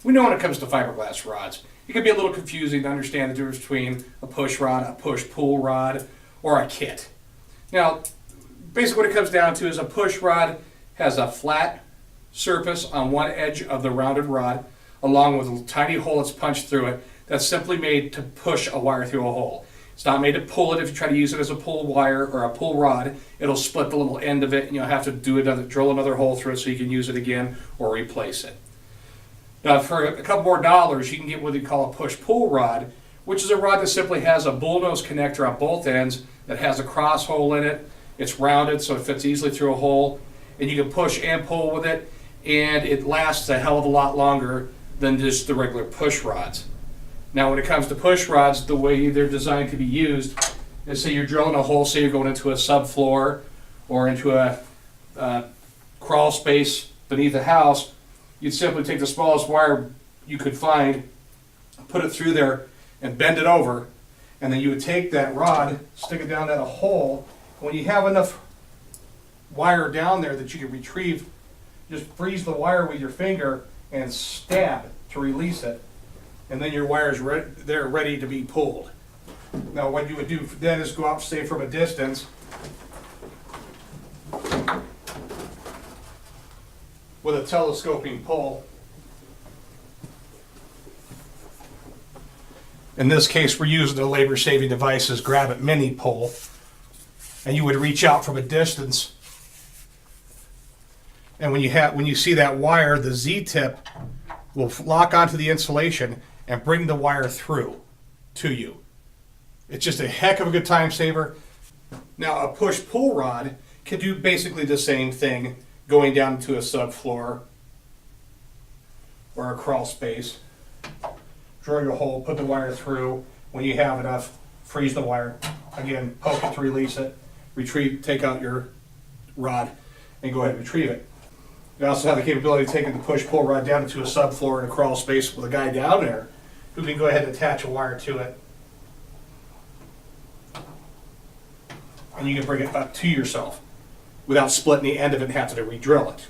We know when it comes to fiberglass rods, it can be a little confusing to understand the difference between a push rod, a push-pull rod, or a kit. Now, basically what it comes down to is a push rod has a flat surface on one edge of the rounded rod, along with a tiny hole that's punched through it, that's simply made to push a wire through a hole. It's not made to pull it. If you try to use it as a pull wire or a pull rod, it'll split the little end of it, and you'll have to drill another hole through it so you can use it again or replace it. Now, for a couple more dollars, you can get what they call a push-pull rod, which is a rod that simply has a bullnose connector on both ends that has a cross hole in it. It's rounded, so it fits easily through a hole, and you can push and pull with it, and it lasts a hell of a lot longer than just the regular push rods. Now, when it comes to push rods, the way they're designed to be used is, say you're drilling a hole, say you're going into a subfloor or into a crawl space beneath a house, you'd simply take the smallest wire you could find, put it through there, and bend it over, and then you would take that rod, stick it down that hole. When you have enough wire down there that you can retrieve, just freeze the wire with your finger and stab to release it, and then your wire's they're ready to be pulled. Now, what you would do then is go out, say, from a distance with a telescoping pole. In this case, we're using the labor-saving devices Grab It Mini pole, and you would reach out from a distance, and when you see that wire, the Z-tip will lock onto the insulation and bring the wire through to you. It's just a heck of a good time saver. Now, a push-pull rod can do basically the same thing, going down into a subfloor or a crawl space. Drill your hole, put the wire through. When you have enough, freeze the wire. Again, poke it to release it. Retrieve, take out your rod, and go ahead and retrieve it. You also have the capability of taking the push-pull rod down into a subfloor in a crawl space with a guy down there who can go ahead and attach a wire to it. And you can bring it up to yourself without splitting the end of it and having to re-drill it.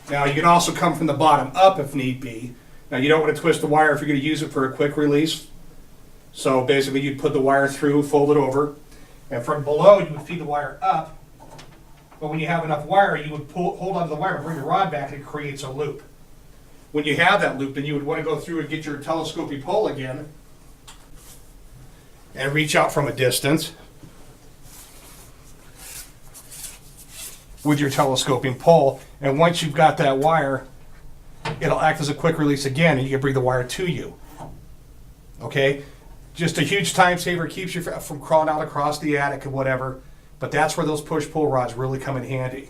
Now, you can also come from the bottom up if need be. Now, you don't want to twist the wire if you're going to use it for a quick release. So basically, you'd put the wire through, fold it over, and from below, you would feed the wire up. But when you have enough wire, you would hold onto the wire, bring the rod back, and it creates a loop. When you have that loop, then you would want to go through and get your telescoping pole again and reach out from a distance with your telescoping pole. And once you've got that wire, it'll act as a quick release again, and you can bring the wire to you. Okay? Just a huge time saver, keeps you from crawling out across the attic and whatever. But that's where those push-pull rods really come in handy.